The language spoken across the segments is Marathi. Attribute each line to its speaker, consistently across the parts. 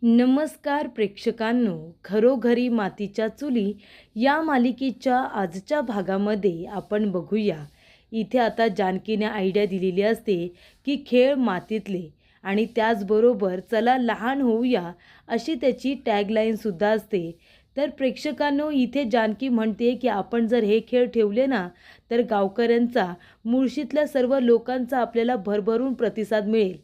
Speaker 1: नमस्कार प्रेक्षकांनो, घरोघरी मातीच्या चुली या मालिकेच्या आजच्या भागामध्ये आपण बघूया. इथे आता जानकीने आयडिया दिलेली असते की खेळ मातीतले आणि त्याचबरोबर चला लहान होऊया अशी त्याची टॅगलाईनसुद्धा असते. तर प्रेक्षकांनो, इथे जानकी म्हणते की आपण जर हे खेळ ठेवले ना तर गावकऱ्यांचा, मुळशीतल्या सर्व लोकांचा आपल्याला भरभरून प्रतिसाद मिळेल.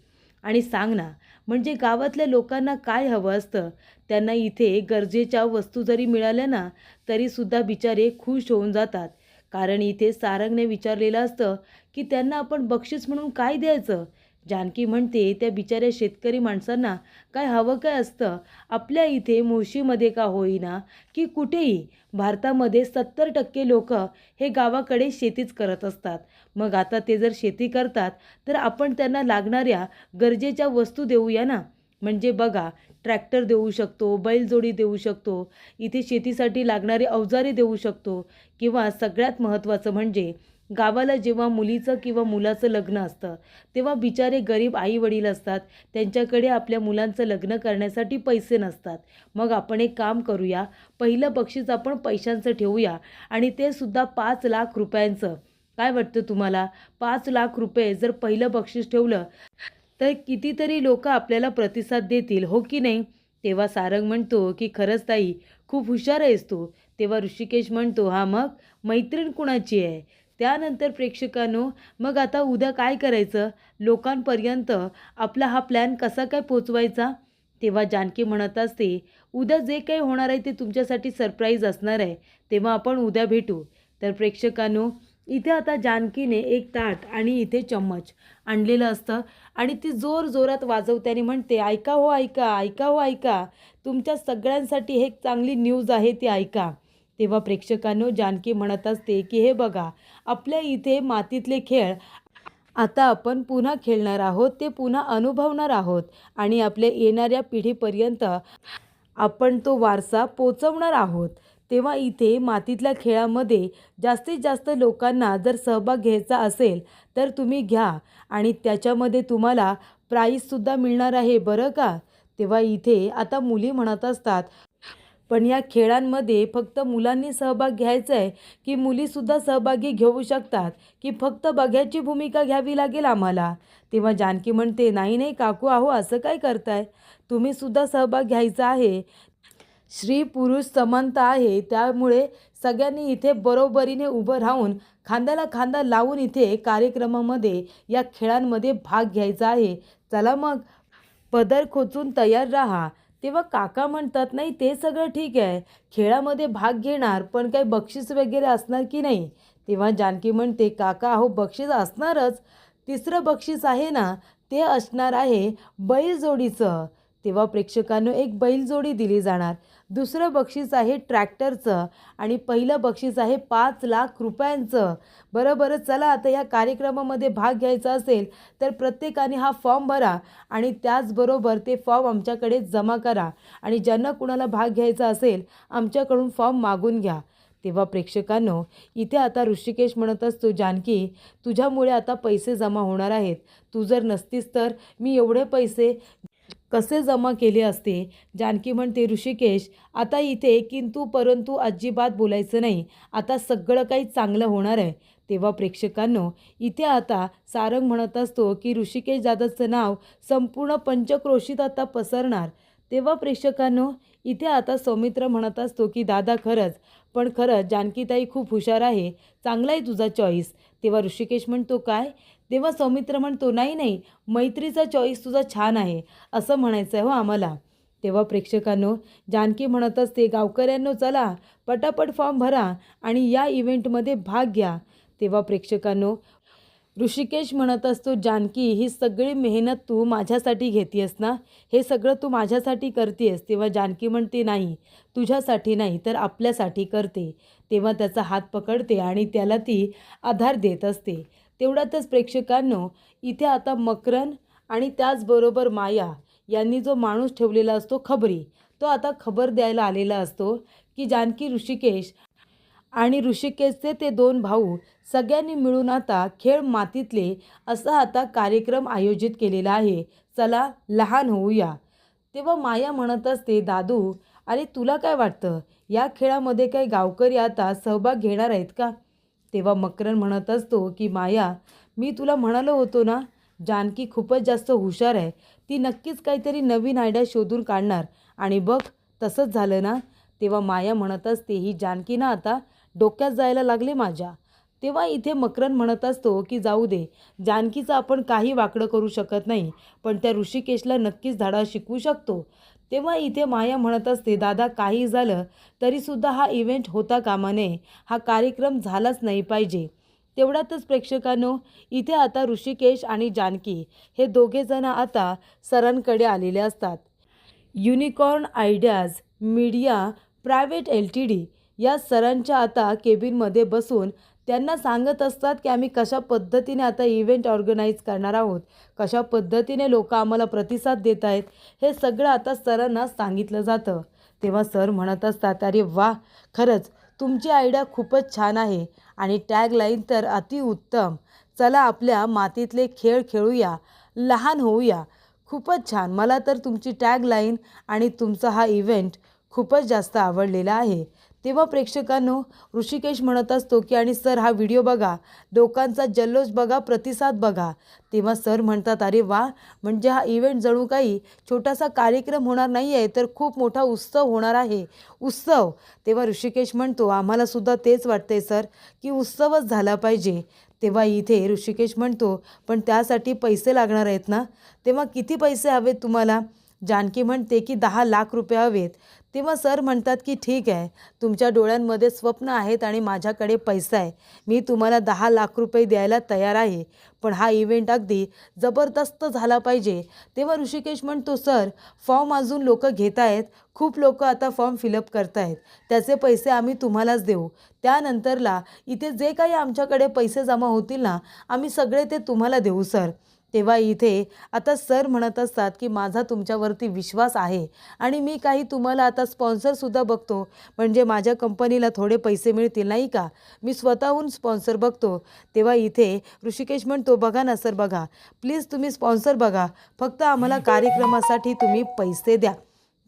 Speaker 1: आणि सांग ना, म्हणजे गावातल्या लोकांना काय हवं असतं, त्यांना इथे गरजेच्या वस्तू जरी मिळाल्या ना तरीसुद्धा बिचारे खुश होऊन जातात. कारण इथे सारंगने विचारलेलं असतं की त्यांना आपण बक्षीस म्हणून काय द्यायचं. जानकी म्हणते त्या बिचाऱ्या शेतकरी माणसांना काय हवं काय असतं. आपल्या इथे मुळशीमध्ये का होईना की कुठेही भारतामध्ये 70% लोक हे गावाकडे शेतीच करत असतात. मग आता ते जर शेती करतात तर आपण त्यांना लागणाऱ्या गरजेच्या वस्तू देऊया ना. म्हणजे बघा, ट्रॅक्टर देऊ शकतो, बैलजोडी देऊ शकतो, इथे शेतीसाठी लागणारी अवजारे देऊ शकतो. किंवा सगळ्यात महत्त्वाचं म्हणजे गावाला जेव्हा मुलीचं किंवा मुलाचं लग्न असतं तेव्हा बिचारे गरीब आई वडील असतात, त्यांच्याकडे आपल्या मुलांचं लग्न करण्यासाठी पैसे नसतात. मग आपण एक काम करूया, पहिलं बक्षीस आपण पैशांचं ठेवूया आणि ते सुद्धा 5 लाख रुपयांचं. काय वाटतं तुम्हाला? 5 लाख रुपये जर पहिलं बक्षीस ठेवलं तर कितीतरी लोक आपल्याला प्रतिसाद देतील, हो की नाही? तेव्हा सारंग म्हणतो की खरंच ताई, खूप हुशार आहेस तू. तेव्हा ऋषिकेश म्हणतो, हा मग मैत्रीण कुणाची आहे? त्यानंतर प्रेक्षकांनो, मग आता उद्या काय करायचं? लोकांपर्यंत आपला हा प्लॅन कसा काय पोचवायचा? तेव्हा जानकी म्हणत असते, उद्या जे काही होणार आहे ते तुमच्यासाठी सरप्राईज असणार आहे, तेव्हा आपण उद्या भेटू. तर प्रेक्षकांनो, इथे आता जानकीने एक ताट आणि इथे चम्मच आणलेलं असतं आणि ती जोरजोरात वाजवत्याने म्हणते, ऐका हो ऐका, ऐका हो ऐका, तुमच्या सगळ्यांसाठी हे एक चांगली न्यूज आहे, ती ऐका. तेव्हा प्रेक्षकांनो, जानकी म्हणत असते की हे बघा, आपल्या इथे मातीतले खेळ आता आपण पुन्हा खेळणार आहोत, ते पुन्हा अनुभवणार आहोत आणि आपल्या येणाऱ्या पिढीपर्यंत आपण तो वारसा पोचवणार आहोत. तेव्हा इथे मातीतल्या खेळामध्ये जास्तीत जास्त लोकांना जर सहभाग घ्यायचा असेल तर तुम्ही घ्या आणि त्याच्यामध्ये तुम्हाला प्राईजसुद्धा मिळणार आहे बरं का. तेव्हा इथे आता मुली म्हणत असतात, पण या खेळांमध्ये फक्त मुलांनी सहभाग घ्यायचा आहे की मुलीसुद्धा सहभागी घेऊ शकतात, की फक्त बघ्याची भूमिका घ्यावी लागेल आम्हाला? तेव्हा जानकी म्हणते, नाही नाही काकू, अहो असं काय करताय, तुम्हीसुद्धा सहभाग घ्यायचा आहे. स्त्री पुरुष समानता आहे, त्यामुळे सगळ्यांनी इथे बरोबरीने उभं राहून खांद्याला खांदा लावून इथे कार्यक्रमामध्ये या खेळांमध्ये भाग घ्यायचा आहे. चला मग, पदर खोचून तयार राहा. तेव्हा काका म्हणतात, नाही ते सगळं ठीक आहे, खेळामध्ये भाग घेणार पण काही बक्षीस वगैरे असणार की नाही? तेव्हा जानकी म्हणते, काका अहो बक्षीस असणारच. तिसरं बक्षीस आहे ना, ते असणार आहे बैलजोडीचं. तेव्हा प्रेक्षकांनो, एक बैलजोडी दिली जाणार. दुसरं बक्षीस आहे ट्रॅक्टरचं आणि पहिलं बक्षीस आहे 5 लाख रुपयांचं. बरं बरं, चला आता या कार्यक्रमामध्ये भाग घ्यायचा असेल तर प्रत्येकाने हा फॉर्म भरा आणि त्याचबरोबर ते फॉर्म आमच्याकडे जमा करा आणि ज्यांना कुणाला भाग घ्यायचा असेल आमच्याकडून फॉर्म मागून घ्या. तेव्हा प्रेक्षकांनो, इथे आता ऋषिकेश म्हणत असतो, जानकी तुझ्यामुळे आता पैसे जमा होणार आहेत. तू जर नसतीस तर मी एवढे पैसे कसे जमा केले असते. जानकी म्हणते, ऋषिकेश आता इथे किंतु परंतु अजिबात बोलायचं नाही, आता सगळं काही चांगलं होणार आहे. तेव्हा प्रेक्षकांनो, इथे आता सारंग म्हणत असतो की ऋषिकेश दादाचं नाव संपूर्ण पंचक्रोशीत आता पसरणार. तेव्हा प्रेक्षकांनो, इथे आता सौमित्र म्हणत असतो की दादा खरंच, पण खरंच जानकीताई खूप हुशार आहे, चांगला आहे तुझा चॉईस. तेव्हा ऋषिकेश म्हणतो, काय? तेव्हा सौमित्र म्हणतो, नाही नाही, मैत्रीचा चॉईस तुझा छान आहे असं म्हणायचं आहे हो आम्हाला. तेव्हा प्रेक्षकांनो, जानकी म्हणत असते, गावकऱ्यांनो चला पटापट फॉर्म भरा आणि या इव्हेंटमध्ये भाग घ्या. तेव्हा प्रेक्षकांनो, ऋषिकेश म्हणत असतो, जानकी ही सगळी मेहनत तू माझ्यासाठी घेतेस ना, हे सगळं तू माझ्यासाठी करतेस? तेव्हा जानकी म्हणते, नाही, तुझ्यासाठी नाही तर आपल्यासाठी करते. तेव्हा त्याचा हात पकडते आणि त्याला ती आधार देत असते. तेवढ्यातच प्रेक्षकांनो, इथे आता मकरन आणि त्याचबरोबर माया यांनी जो माणूस ठेवलेला असतो खबरी, तो आता खबर द्यायला आलेला असतो की जानकी, ऋषिकेश आणि ऋषिकेशचे ते 2 भाऊ सगळ्यांनी मिळून आता खेळ मातीतले असा आता कार्यक्रम आयोजित केलेला आहे. चला लहान होऊया. तेव्हा माया म्हणत असते, दादू अरे तुला काय वाटतं, या खेळामध्ये काही गावकरी आता सहभाग घेणार आहेत का? तेव्हा मकरन म्हणत असतो की माया, मी तुला म्हणालो होतो ना, जानकी खूपच जास्त हुशार आहे. ती नक्कीच काहीतरी नवीन आयडिया शोधून काढणार आणि बघ तसंच झालं ना. तेव्हा माया म्हणत असते, ही जानकी ना आता डोक्यात जायला लागले माझ्या. तेव्हा इथे मकरन म्हणत असतो की जाऊ दे, जानकीचं आपण काही वाकडं करू शकत नाही, पण त्या ऋषिकेशला नक्कीच धडा शिकवू शकतो. तेव्हा इथे माया म्हणत असते, दादा काही झालं तरीसुद्धा हा इव्हेंट होता कामा नये, हा कार्यक्रम झालाच नाही पाहिजे. तेवढ्यातच प्रेक्षकांनो, इथे आता ऋषिकेश आणि जानकी हे दोघेजण आता सरांकडे आलेले असतात. Unicorn ideas media private LTD या सरांच्या आता केबिनमध्ये बसून त्यांना सांगत असतात की आम्ही कशा पद्धतीने आता इव्हेंट ऑर्गनाईज करणार आहोत, कशा पद्धतीने लोक आम्हाला प्रतिसाद देत आहेत, हे सगळं आता सरांना सांगितलं जातं. तेव्हा सर म्हणत असतात, अरे वा, खरंच तुमची आयडिया खूपच छान आहे आणि टॅगलाईन तर अतिउत्तम. चला आपल्या मातीतले खेळ खेळूया, लहान होऊया. खूपच छान. मला तर तुमची टॅगलाईन आणि तुमचा हा इव्हेंट खूपच जास्त आवडलेला आहे. तेव्हा प्रेक्षकांनो, ऋषिकेश म्हणत असतो की आणि सर हा व्हिडिओ बघा, लोकांचा जल्लोष बघा, प्रतिसाद बघा. तेव्हा सर म्हणतात, अरे वा, म्हणजे हा इव्हेंट जणू काही छोटासा कार्यक्रम होणार नाही आहे, तर खूप मोठा उत्सव होणार आहे. उत्सव. तेव्हा ऋषिकेश म्हणतो, आम्हालासुद्धा तेच वाटतंय सर, की उत्सवच झाला पाहिजे. तेव्हा इथे ऋषिकेश म्हणतो, पण त्यासाठी पैसे लागणार आहेत ना? तेव्हा किती पैसे हवेत तुम्हाला? जानकी म्हणते की 10 लाख रुपये हवेत. तेव्हा सर म्हणतात की ठीक आहे, तुमच्या डोळ्यांमध्ये स्वप्न आहेत आणि माझ्याकडे पैसा आहे, मी तुम्हाला 10 लाख रुपये द्यायला तयार आहे, पण हा इव्हेंट अगदी जबरदस्त झाला पाहिजे. तेव्हा ऋषिकेश म्हणतो, सर फॉर्म अजून लोक घेत आहेत, खूप लोक आता फॉर्म फिलअप करत आहेत, त्याचे पैसे आम्ही तुम्हालाच देऊ. त्यानंतरला इथे जे काही आमच्याकडे पैसे जमा होतील ना, आम्ही सगळे ते तुम्हाला देऊ सर. तेव्हा इथे आता सर म्हणत असतात की माझा तुमच्यावरती विश्वास आहे आणि मी काही तुम्हाला आता स्पॉन्सरसुद्धा बघतो, म्हणजे माझ्या कंपनीला थोडे पैसे मिळतील नाही का, मी स्वतःहून स्पॉन्सर बघतो. तेव्हा इथे ऋषिकेश म्हणतो, बघा ना सर, बघा प्लीज तुम्ही स्पॉन्सर बघा, फक्त आम्हाला कार्यक्रमासाठी तुम्ही पैसे द्या.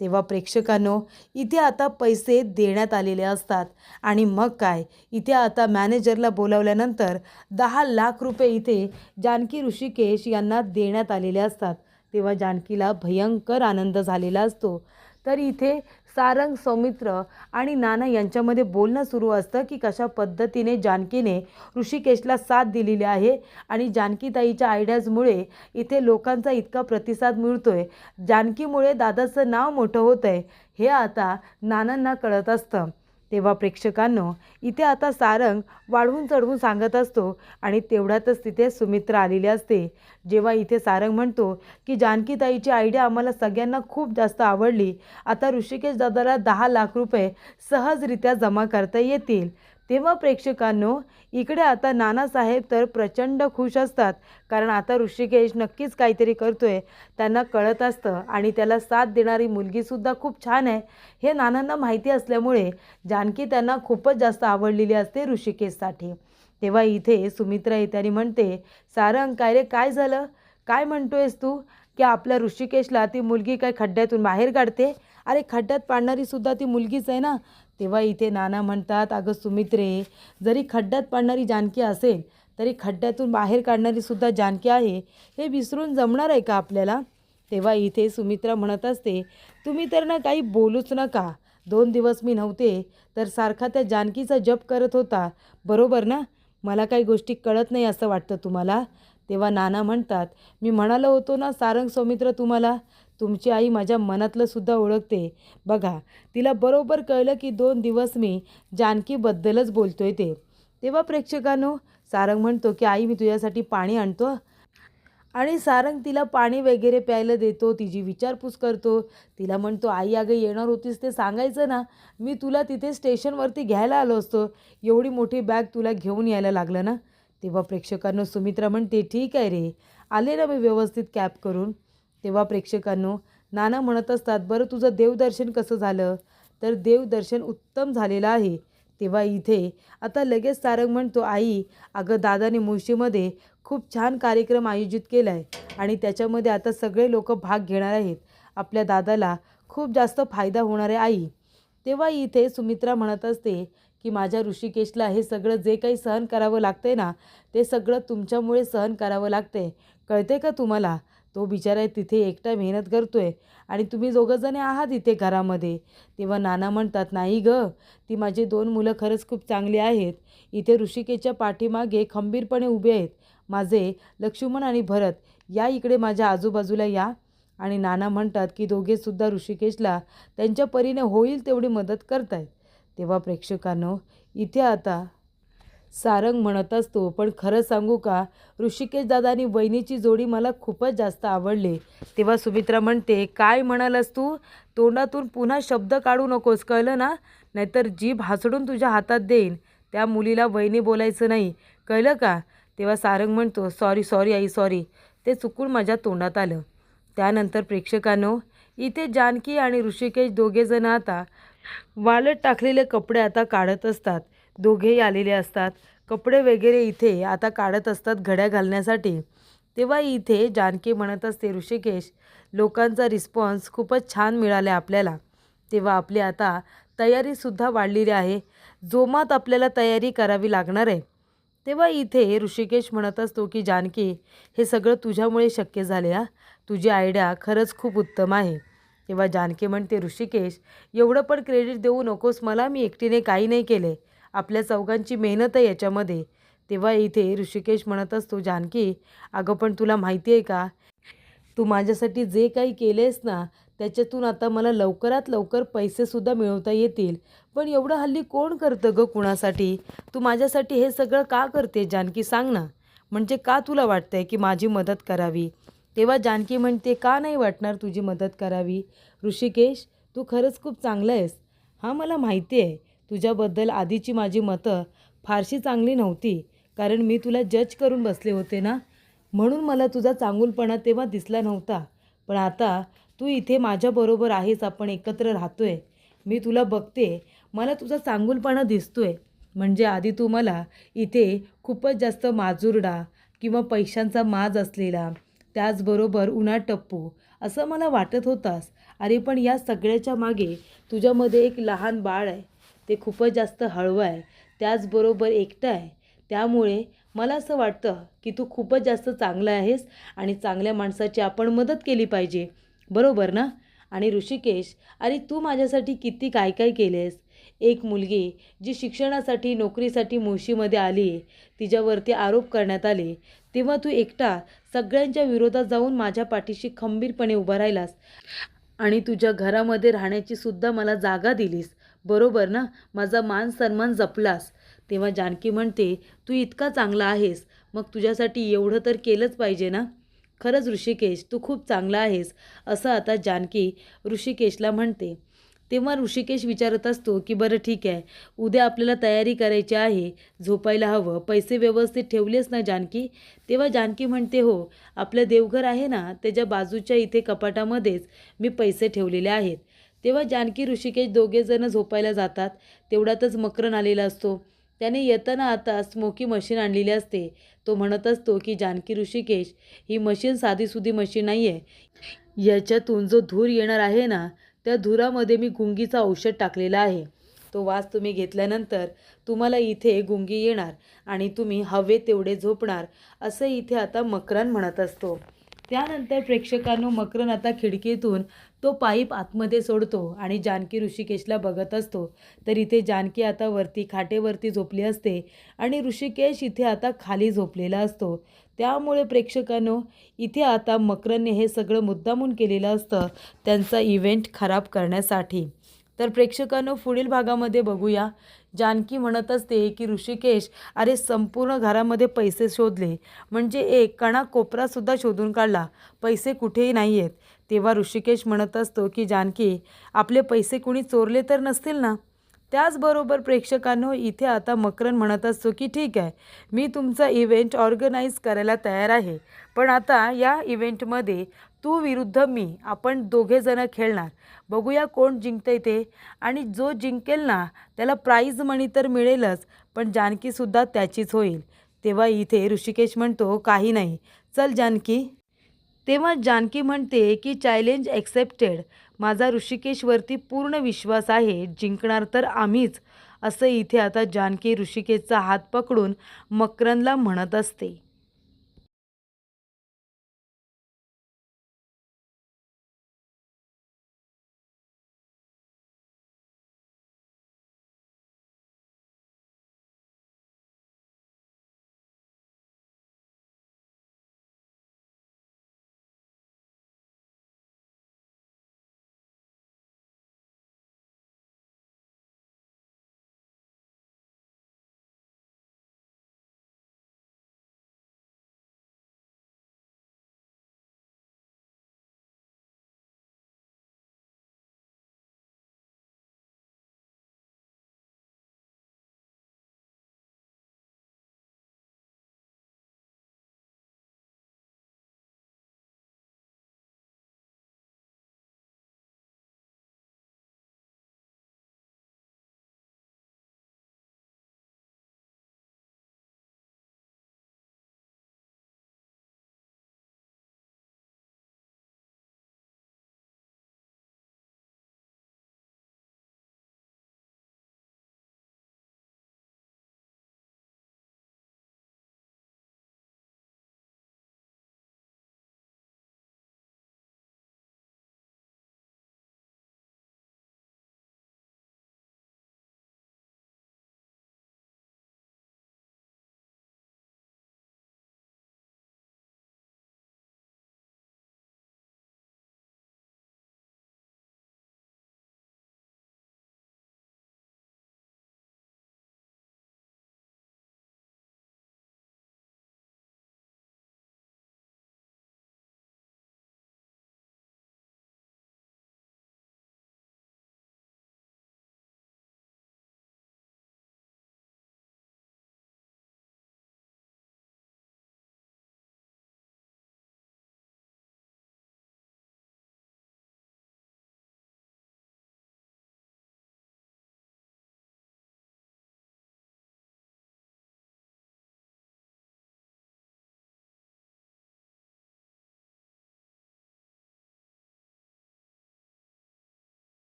Speaker 1: तेव्हा प्रेक्षकांनो, इथे आता पैसे देण्यात आलेले असतात आणि मग काय, इथे आता मॅनेजरला बोलावल्यानंतर 10 लाख रुपये इथे जानकी ऋषिकेश यांना देण्यात आलेले असतात. तेव्हा जानकीला भयंकर आनंद झालेला असतो. तर इथे सारंग, सौमित्र आणि नाना यांच्यामध्ये बोलणं सुरू असतं की कशा पद्धतीने जानकीने ऋषिकेशला साथ दिलेली आहे आणि जानकीताईच्या आयडियाजमुळे इथे लोकांचा इतका प्रतिसाद मिळतोय, जानकीमुळे दादाचं नाव मोठं होतं आहे, हे आता नानांना कळत असतं. तेव्हा प्रेक्षकांनो, इथे आता सारंग वाढवून चढवून सांगत असतो आणि तेवढ्यातच तिथे सुमित्रा आलेली असते. जेव्हा इथे सारंग म्हणतो की जानकीताईची आयडिया आम्हाला सगळ्यांना खूप जास्त आवडली, आता ऋषिकेश दादाला 10 लाख रुपये सहजरित्या जमा करता येतील. तेव्हा प्रेक्षकांनो, इकडे आता नानासाहेब तर प्रचंड खुश असतात, कारण आता ऋषिकेश नक्कीच काहीतरी करतोय, त्यांना कळत असतं आणि त्याला साथ देणारी मुलगीसुद्धा खूप छान आहे, हे नानांना माहिती असल्यामुळे जानकी त्यांना खूपच जास्त आवडलेली असते ऋषिकेशसाठी. तेव्हा इथे सुमित्रा येते आणि म्हणते, सारंग काय रे, काय झालं, काय म्हणतोयस तू की आपल्या ऋषिकेशला ती मुलगी काय खड्ड्यातून बाहेर काढते? अरे खड्ड्यात पाडणारी सुद्धा ती मुलगीच आहे ना. तेव्हा इथे नाना म्हणतात, अगं सुमित्रे, जरी खड्ड्यात पाडणारी जानकी असेल तरी खड्ड्यातून बाहेर काढणारी सुद्धा जानकी आहे, हे विसरून जमणार आहे का आपल्याला? तेव्हा इथे सुमित्रा म्हणत असते, तुम्ही तर ना काही बोलूच नका, 2 दिवस मी नव्हते तर सारखा त्या जानकीचा जप करत होता, बरोबर ना? मला काही गोष्टी कळत नाही असं वाटतं तुम्हाला? तेव्हा नाना म्हणतात, मी म्हणालो होतो ना सारंग, सौमित्र, तुम्हाला तुमची आई माझ्या मनातलं सुद्धा ओळखते. बघा, तिला बरोबर कळलं की 2 दिवस मी जानकीबद्दलच बोलतोय ते. तेव्हा प्रेक्षकांनो, सारंग म्हणतो की आई मी तुझ्यासाठी पाणी आणतो आणि सारंग तिला पाणी वगैरे प्यायला देतो, तिची विचारपूस करतो. तिला म्हणतो, आई अगं येणार होतीस ते सांगायचं ना, मी तुला तिथे स्टेशनवरती घ्यायला आलो असतो, एवढी मोठी बॅग तुला घेऊन यायला लागलं ना. तेव्हा प्रेक्षकांनो, सुमित्रा म्हणते, ठीक आहे रे, आले ना मी व्यवस्थित कॅब करून. तेव्हा प्रेक्षकांनो, नाना म्हणत असतात, बरं तुझं देवदर्शन कसं झालं? तर देवदर्शन उत्तम झालेलं आहे. तेव्हा इथे आता लगेच सारंग म्हणतो, आई अगं दादाने मुळशीमध्ये खूप छान कार्यक्रम आयोजित केला आहे आणि त्याच्यामध्ये आता सगळे लोक भाग घेणार आहेत आपल्या दादाला खूप जास्त फायदा होणार आहे आई. तेव्हा इथे सुमित्रा म्हणत असते की माझ्या ऋषिकेशला हे सगळं जे काही सहन करावं लागतंय ना, ते सगळं तुमच्यामुळे सहन करावं लागतंय. कळते का तुम्हाला? तो बिचारा तिथे एकटा मेहनत करतोय आणि तुम्ही दोघंजणे आहात इथे घरामध्ये. तेव्हा नाना म्हणतात, नाही गं, ती माझी 2 मुलं खरंच खूप चांगली आहेत. इथे ऋषिकेशच्या पाठीमागे खंबीरपणे उभे आहेत. माझे लक्ष्मण आणि भरत, या इकडे माझ्या आजूबाजूला या. आणि नाना म्हणतात की दोघेसुद्धा ऋषिकेशला त्यांच्या परीने होईल तेवढी मदत करतायत. तेव्हा प्रेक्षकांनो, इथे आता सारंग म्हणत असतो, पण खरं सांगू का, ऋषिकेश दादा आणि वहिनीची जोडी मला खूपच जास्त आवडली. तेव्हा सुमित्रा म्हणते, काय म्हणालास तू? तोंडातून पुन्हा शब्द काढू नकोस, कळलं ना? नाहीतर जीभ हासडून तुझ्या हातात देईन. त्या मुलीला वहिनी बोलायचं नाही, कळलं का? तेव्हा सारंग म्हणतो, सॉरी सॉरी आई, सॉरी, ते चुकून माझ्या तोंडात आलं. त्यानंतर प्रेक्षकांनो, इथे जानकी आणि ऋषिकेश दोघेजण आता वाळत टाकलेले कपडे आता काढत असतात. दोघेही आलेले असतात. कपडे वगैरे इथे आता काढत असतात घड्या घालण्यासाठी. तेव्हा इथे जानकी म्हणत असते, ऋषिकेश, लोकांचा रिस्पॉन्स खूपच छान मिळाला आपल्याला. तेव्हा आपली आता तयारीसुद्धा वाढलेली आहे. जोमात आपल्याला तयारी करावी लागणार आहे. तेव्हा इथे ऋषिकेश म्हणत असतो की जानकी, हे सगळं तुझ्यामुळे शक्य झाले हा. तुझी आयडिया खरंच खूप उत्तम आहे. तेव्हा जानकी म्हणते, ऋषिकेश, एवढं पण क्रेडिट देऊ नकोस मला, मी एकटीने काही नाही केले. आपल्या चौघांची मेहनत आहे याच्यामध्ये. तेव्हा इथे ऋषिकेश म्हणत असतो, जानकी, अगं पण तुला माहिती आहे का, तू माझ्यासाठी जे काही केलेस ना, त्याच्यातून आता मला लवकरात लवकर पैसेसुद्धा मिळवता येतील. पण एवढं हल्ली कोण करतं गं कुणासाठी? तू माझ्यासाठी हे सगळं का करते जानकी, सांग ना. म्हणजे का तुला वाटतंय की माझी मदत करावी? तेव्हा जानकी म्हणते, का नाही वाटणार तुझी मदत करावी? ऋषिकेश, तू खरंच खूप चांगला आहेस. हां, मला माहिती आहे तुझ्याबद्दल आधीची माझी मतं फारशी चांगली नव्हती, कारण मी तुला जज करून बसले होते ना, म्हणून मला तुझा चांगुलपणा तेव्हा दिसला नव्हता. पण आता तू इथे माझ्याबरोबर आहेस, आपण एकत्र राहतोय, मी तुला बघते, मला तुझा चांगुलपणा दिसतोय. म्हणजे आधी तू मला इथे खूपच जास्त माजुरडा किंवा पैशांचा माज असलेला, त्याचबरोबर उन्हाटप्पू असं मला वाटत होतास. अरे पण या सगळ्याच्या मागे तुझ्यामध्ये एक लहान बाळ आहे. ते खूपच जास्त हळवं आहे, त्याचबरोबर एकटं आहे. त्यामुळे मला असं वाटतं की तू खूपच जास्त चांगला आहेस आणि चांगल्या माणसाची आपण मदत केली पाहिजे, बरोबर ना? आणि ऋषिकेश, अरे तू माझ्यासाठी किती काय काय केलेस. एक मुलगी जी शिक्षणासाठी नोकरीसाठी मुळशीमध्ये आली, तिच्यावरती आरोप करण्यात आले, तेव्हा तू एकटा सगळ्यांच्या विरोधात जाऊन माझ्या पाठीशी खंबीरपणे उभा राहिलास आणि तुझ्या घरामध्ये राहण्याची सुद्धा मला जागा दिलीस, बरोबर ना? माझा मान सन्मान जपलास. तेव्हा जानकी म्हणते, तू इतका चांगला आहेस, मग तुझ्यासाठी एवढं तर केलंच पाहिजे ना? खरंच ऋषिकेश, तू खूप चांगला आहेस, असं आता जानकी ऋषिकेशला म्हणते. तेव्हा ऋषिकेश विचारत असतो की बरं ठीक आहे, उद्या आपल्याला तयारी करायची आहे, झोपायला हवं, पैसे व्यवस्थित ठेवलेस ना जानकी? तेव्हा जानकी म्हणते, हो, आपलं देवघर आहे ना, त्याच्या बाजूच्या इथे कपाटामध्येच मी पैसे ठेवलेले आहेत. तेव्हा जानकी ऋषिकेश दोघेजणं झोपायला जातात. तेवढ्यातच मकरन आलेला असतो. त्याने येताना आता स्मोकी मशीन आणलेली असते. तो म्हणत असतो की जानकी, ऋषिकेश, ही मशीन साधीसुधी मशीन नाही आहे. याच्यातून जो धूर येणार आहे ना, त्या धुरामध्ये मी गुंगीचा औषध टाकलेला आहे. तो वास तुम्ही घेतल्यानंतर तुम्हाला इथे गुंगी येणार आणि तुम्ही हवे तेवढे झोपणार, असं इथे आता मकरन म्हणत असतो. त्यानंतर प्रेक्षकांनो, मकरन आता खिडकीतून तो पाईप आतमध्ये सोडतो आणि जानकी ऋषिकेशला बघत असतो. तर इथे जानकी आता वरती खाटेवरती झोपली असते आणि ऋषिकेश इथे आता खाली झोपलेला असतो. त्यामुळे प्रेक्षकांनो, इथे आता मकरनने हे सगळं मुद्दामून केलेलं असतं त्यांचा इव्हेंट खराब करण्यासाठी. तर प्रेक्षकांनो, पुढील भागामध्ये बघूया. जानकी म्हणत असते की ऋषिकेश, अरे संपूर्ण घरामध्ये पैसे शोधले, म्हणजे एक कोपरासुद्धा शोधून काढला, पैसे कुठेही नाही आहेत. तेव्हा ऋषिकेश म्हणत असतो की जानकी, आपले पैसे कुणी चोरले तर नसतील ना? त्याचबरोबर प्रेक्षकांनो, इथे आता मकरन म्हणत असतो की ठीक आहे, मी तुमचा इव्हेंट ऑर्गनाईज करायला तयार आहे, पण आता या इव्हेंटमध्ये तू विरुद्ध मी, आपण दोघेजणं खेळणार. बघूया कोण जिंकते ते, आणि जो जिंकेल ना त्याला प्राईज मनी तर मिळेलच, पण जानकीसुद्धा त्याचीच होईल. तेव्हा इथे ऋषिकेश म्हणतो, काही नाही, चल जानकी, तेव्हा जानकी म्हणते की चॅलेंज ॲक्सेप्टेड. माझा ऋषिकेशवरती पूर्ण विश्वास आहे, जिंकणार तर आम्हीच, असं इथे आता जानकी ऋषिकेशचा हात पकडून मकरंदला म्हणत असते.